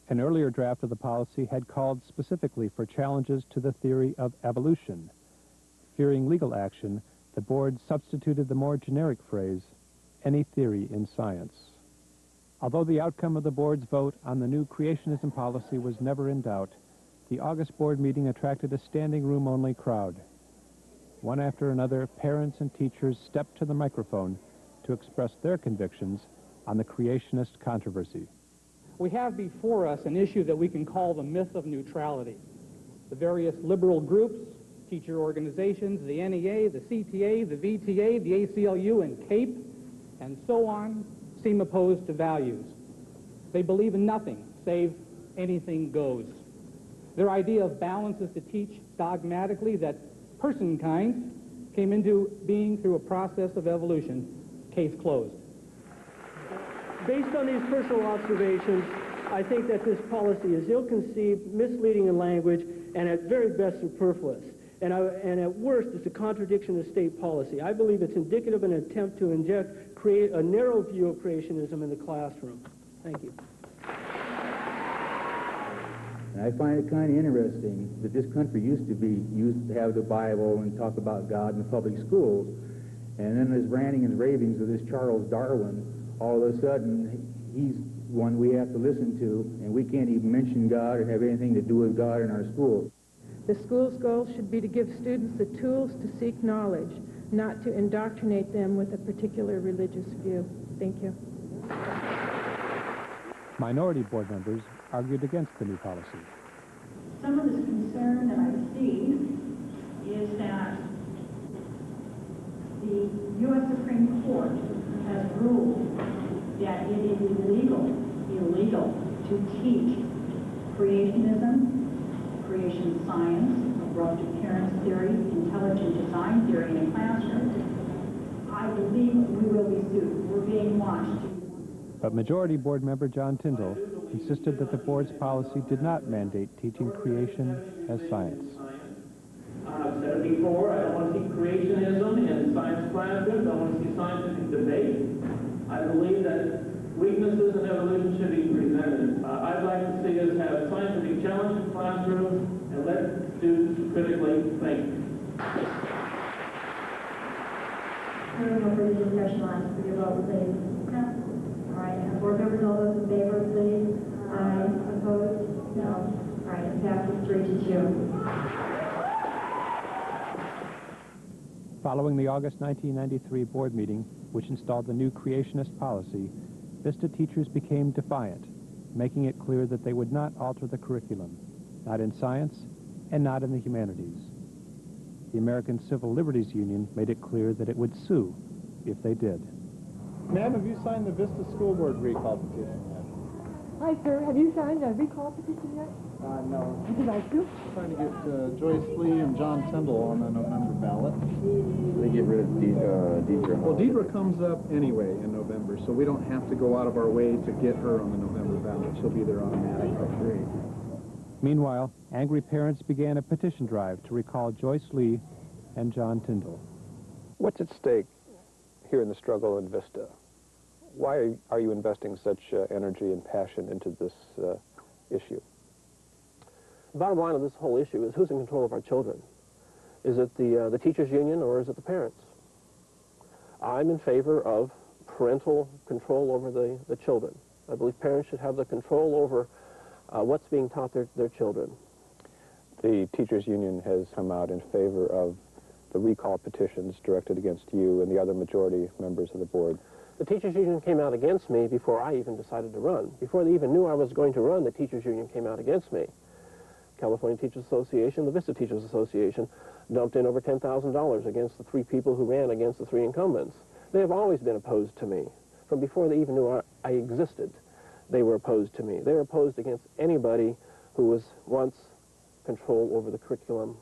An earlier draft of the policy had called specifically for challenges to the theory of evolution. Fearing legal action, the board substituted the more generic phrase, any theory in science. Although the outcome of the board's vote on the new creationism policy was never in doubt, the August board meeting attracted a standing room only crowd. One after another, parents and teachers stepped to the microphone to express their convictions on the creationist controversy. We have before us an issue that we can call the myth of neutrality. The various liberal groups, teacher organizations, the NEA, the CTA, the VTA, the ACLU, and CAPE, and so on, seem opposed to values. They believe in nothing save anything goes. Their idea of balance is to teach dogmatically that personkind came into being through a process of evolution. Case closed. Based on these personal observations, I think that this policy is ill-conceived, misleading in language, and at very best superfluous. And at worst, it's a contradiction of state policy. I believe it's indicative of an attempt to create a narrow view of creationism in the classroom. Thank you. And I find it kind of interesting that this country used to have the Bible and talk about God in the public schools, and then this ranting and ravings of this Charles Darwin, all of a sudden he's one we have to listen to, and we can't even mention God or have anything to do with God in our schools. The school's goal should be to give students the tools to seek knowledge, not to indoctrinate them with a particular religious view. Thank you. Minority board members argued against the new policy. Some of the concern that I see is that the U.S. Supreme Court has ruled that it is illegal to teach creationism, creation science, abrupt appearance theory, intelligent design theory in a classroom. I believe we will be sued. We're being watched. But Majority Board Member John Tyndall insisted that the board's policy did not mandate teaching creation as science. I've said it before, I don't want to see creationism in science classrooms. I want to see scientific debate. I believe that weaknesses in evolution should be presented. I'd like to see us have scientific challenge in classrooms and let students critically think. There are no further discussion on for your vote, please. No. All right, board members, all those in favor, please. Aye. Opposed? No. All right, it passes 3-2. Following the August 1993 board meeting, which installed the new creationist policy, VISTA teachers became defiant, making it clear that they would not alter the curriculum, not in science and not in the humanities. The American Civil Liberties Union made it clear that it would sue if they did. Ma'am, have you signed the VISTA School Board recall petition yet? Hi, sir. Have you signed a recall petition yet? No. Would you like to? Trying to get Joyce Lee and John Tyndall on the November ballot. They get rid of Deidre. Well, Deidre comes up anyway in November, so we don't have to go out of our way to get her on the November ballot. She'll be there automatically. Meanwhile, angry parents began a petition drive to recall Joyce Lee and John Tyndall. What's at stake here in the struggle in VISTA? Why are you investing such energy and passion into this issue? The bottom line of this whole issue is who's in control of our children. Is it the teachers' union or is it the parents? I'm in favor of parental control over the children. I believe parents should have the control over what's being taught their children. The teachers' union has come out in favor of the recall petitions directed against you and the other majority members of the board. The teachers' union came out against me before I even decided to run. Before they even knew I was going to run, the teachers' union came out against me. California Teachers Association, the VISTA Teachers Association, dumped in over $10,000 against the 3 people who ran against the 3 incumbents. They have always been opposed to me. From before they even knew I existed, they were opposed to me. They were opposed against anybody who was once control over the curriculum,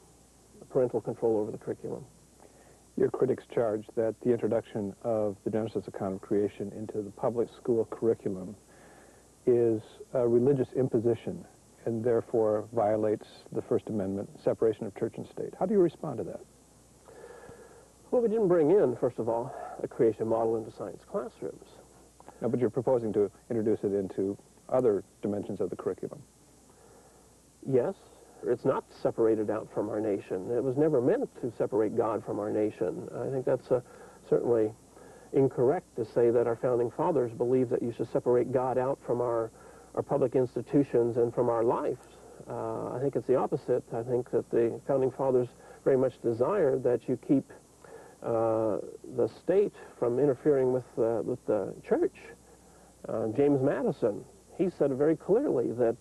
parental control over the curriculum. Your critics charge that the introduction of the Genesis account of creation into the public school curriculum is a religious imposition and therefore violates the First Amendment, separation of church and state. How do you respond to that? Well, we didn't bring in, first of all, a creation model into science classrooms. No, but you're proposing to introduce it into other dimensions of the curriculum. Yes, it's not separated out from our nation. It was never meant to separate God from our nation. I think that's certainly incorrect to say that our founding fathers believed that you should separate God out from our public institutions and from our life. I think it's the opposite. I think that the founding fathers very much desired that you keep the state from interfering with the church. James Madison, he said it very clearly that,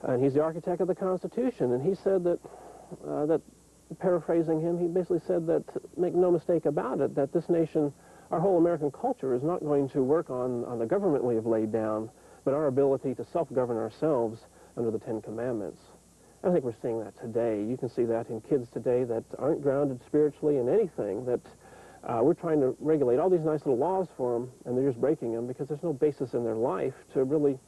and he's the architect of the Constitution, and he said that, paraphrasing him, he basically said that, make no mistake about it, that this nation, our whole American culture is not going to work on the government we have laid down, but our ability to self-govern ourselves under the Ten Commandments. I think we're seeing that today. You can see that in kids today that aren't grounded spiritually in anything, that we're trying to regulate all these nice little laws for them, and they're just breaking them because there's no basis in their life to really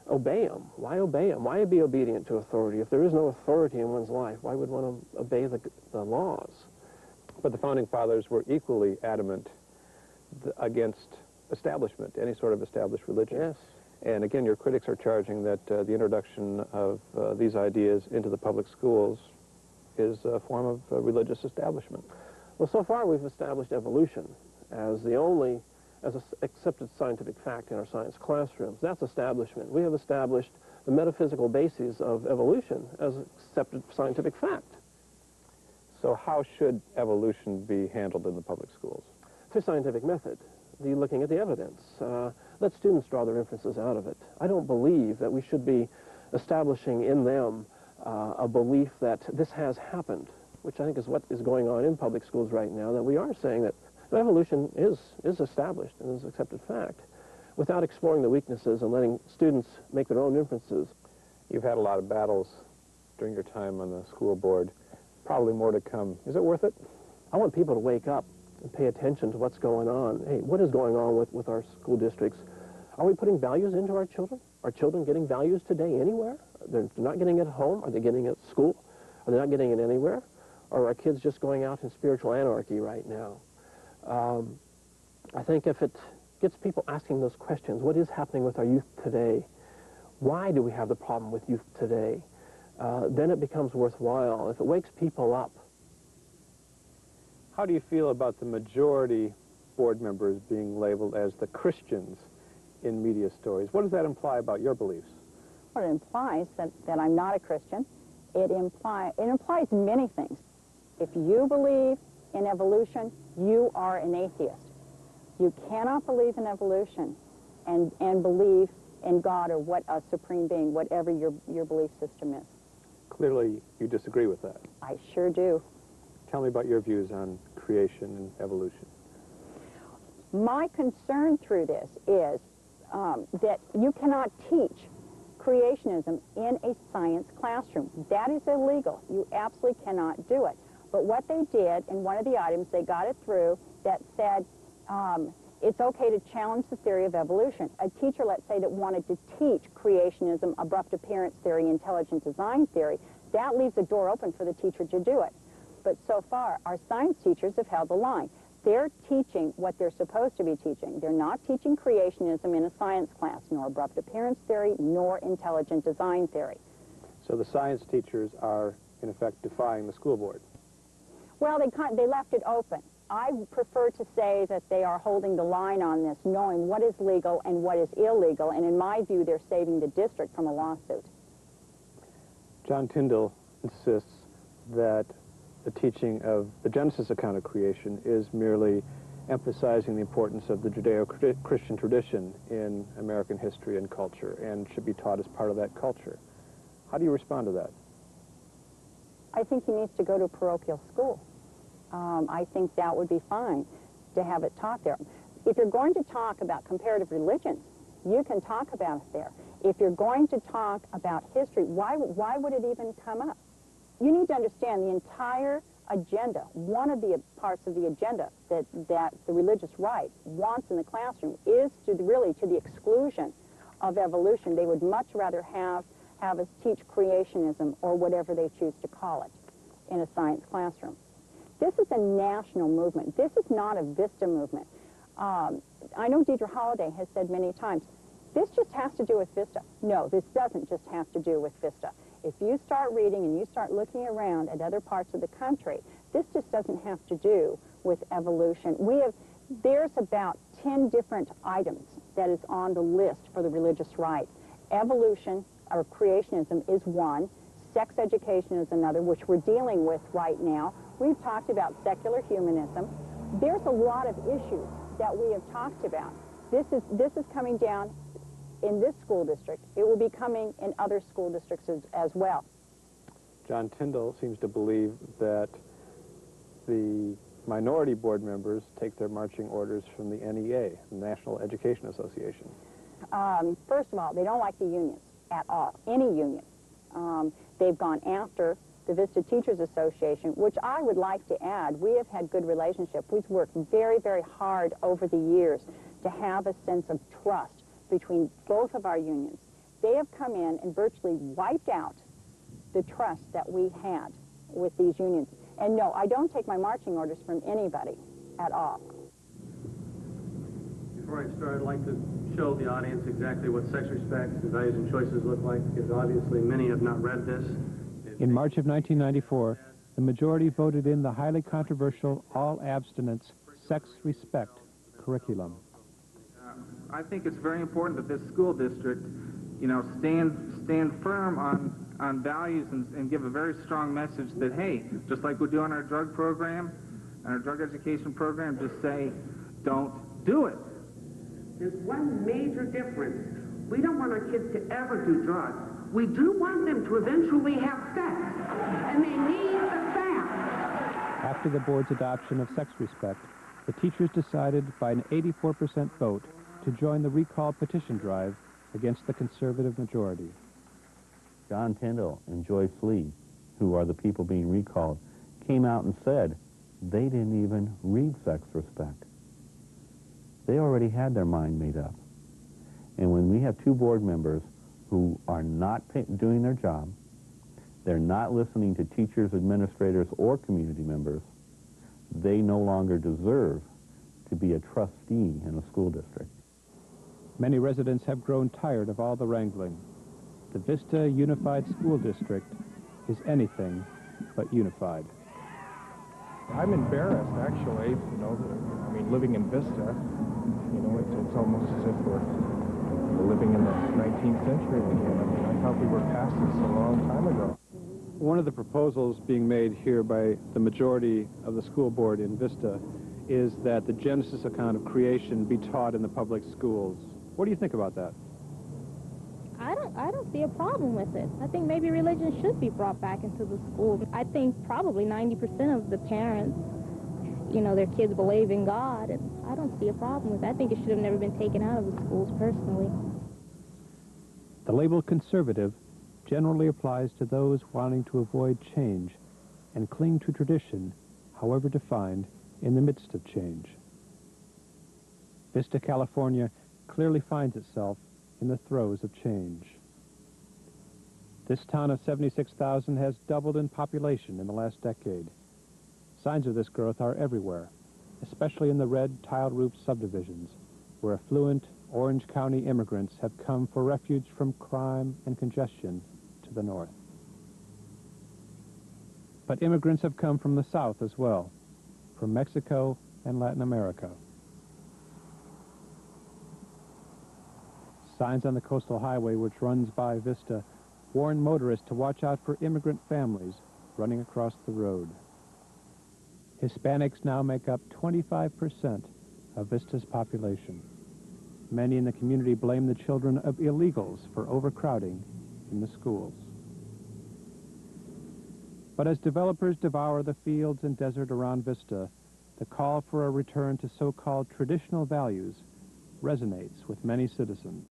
obey them. Why obey them? Why be obedient to authority? If there is no authority in one's life, why would one obey the laws? But the Founding Fathers were equally adamant against establishment, any sort of established religion. Yes. And again, your critics are charging that the introduction of these ideas into the public schools is a form of religious establishment. Well, so far we've established evolution as an accepted scientific fact in our science classrooms. That's establishment. We have established the metaphysical basis of evolution as accepted scientific fact. So how should evolution be handled in the public schools? Through scientific method, looking at the evidence. Let students draw their inferences out of it. I don't believe that we should be establishing in them a belief that this has happened, which I think is what is going on in public schools right now, that we are saying that evolution is established and is accepted fact, without exploring the weaknesses and letting students make their own inferences. You've had a lot of battles during your time on the school board. Probably more to come. Is it worth it? I want people to wake up and pay attention to what's going on. Hey, what is going on with our school districts? Are we putting values into our children? Are children getting values today anywhere? They're not getting it at home. Are they getting it at school? Are they not getting it anywhere? Or are our kids just going out in spiritual anarchy right now? I think if it gets people asking those questions, what is happening with our youth today? Why do we have the problem with youth today? Then it becomes worthwhile. If it wakes people up. How do you feel about the majority board members being labeled as the Christians in media stories? What does that imply about your beliefs? Well, it implies that I'm not a Christian. It implies many things. If you believe in evolution, you are an atheist. You cannot believe in evolution and believe in God or what a supreme being, whatever your belief system is. Clearly, you disagree with that. I sure do. Tell me about your views on creation and evolution. My concern through this is that you cannot teach creationism in a science classroom. That is illegal. You absolutely cannot do it. But what they did, in one of the items, they got it through that said it's okay to challenge the theory of evolution. A teacher, let's say, that wanted to teach creationism, abrupt appearance theory, intelligent design theory, that leaves a door open for the teacher to do it. But so far, our science teachers have held the line. They're teaching what they're supposed to be teaching. They're not teaching creationism in a science class, nor abrupt appearance theory, nor intelligent design theory. So the science teachers are, in effect, defying the school board. Well, they left it open. I prefer to say that they are holding the line on this, knowing what is legal and what is illegal, and in my view, they're saving the district from a lawsuit. John Tyndall insists that the teaching of the Genesis account of creation is merely emphasizing the importance of the Judeo-Christian tradition in American history and culture, and should be taught as part of that culture. How do you respond to that? I think he needs to go to a parochial school. I think that would be fine to have it taught there. If you're going to talk about comparative religions, you can talk about it there. If you're going to talk about history, why would it even come up? You need to understand the entire agenda. One of the parts of the agenda that the religious right wants in the classroom is to the exclusion of evolution. They would much rather have us teach creationism or whatever they choose to call it in a science classroom. This is a national movement. This is not a VISTA movement. I know Deidre Holliday has said many times, this just has to do with Vista. No, this doesn't just have to do with Vista. If you start reading and you start looking around at other parts of the country, this just doesn't have to do with evolution. There's about 10 different items that is on the list for the religious right. Evolution or creationism is one. Sex education is another, which we're dealing with right now. We've talked about secular humanism. There's a lot of issues that we have talked about. This is coming down in this school district. It will be coming in other school districts as well. John Tyndall seems to believe that the minority board members take their marching orders from the NEA, the National Education Association. First of all, they don't like the unions at all, any union. They've gone after the Vista Teachers Association, which I would like to add, we have had good relationship. We've worked very, very hard over the years to have a sense of trust between both of our unions. They have come in and virtually wiped out the trust that we had with these unions. And no, I don't take my marching orders from anybody at all. Before I start, I'd like to show the audience exactly what sex respects and values and choices look like, because obviously many have not read this. In March of 1994, the majority voted in the highly controversial all-abstinence sex respect curriculum. I think it's very important that this school district, stand firm on values and give a very strong message that, hey, just like we do on our drug program, and our drug education program, just say, don't do it. There's one major difference. We don't want our kids to ever do drugs. We do want them to eventually have sex, and they need the facts. After the board's adoption of sex respect, the teachers decided by an 84% vote to join the recall petition drive against the conservative majority. John Tyndall and Joy Flea, who are the people being recalled, came out and said they didn't even read sex respect. They already had their mind made up. And when we have two board members who are not doing their job, they're not listening to teachers, administrators, or community members, they no longer deserve to be a trustee in a school district. Many residents have grown tired of all the wrangling. The Vista Unified School District is anything but unified. I'm embarrassed, actually, living in Vista, it's almost as if we're living in the 19th century again. I thought we were past this a long time ago. One of the proposals being made here by the majority of the school board in Vista is that the Genesis account of creation be taught in the public schools. What do you think about that? I don't see a problem with it. I think maybe religion should be brought back into the schools. I think probably 90% of the parents, their kids believe in God, and I don't see a problem with it. I think it should have never been taken out of the schools, personally. The label conservative generally applies to those wanting to avoid change and cling to tradition, however defined, in the midst of change. Vista, California clearly finds itself in the throes of change. This town of 76,000 has doubled in population in the last decade. Signs of this growth are everywhere, especially in the red tiled-roof subdivisions, where affluent Orange County immigrants have come for refuge from crime and congestion to the north. But immigrants have come from the south as well, from Mexico and Latin America. Signs on the coastal highway which runs by Vista warn motorists to watch out for immigrant families running across the road. Hispanics now make up 25% of Vista's population. Many in the community blame the children of illegals for overcrowding in the schools. But as developers devour the fields and desert around Vista, the call for a return to so-called traditional values resonates with many citizens.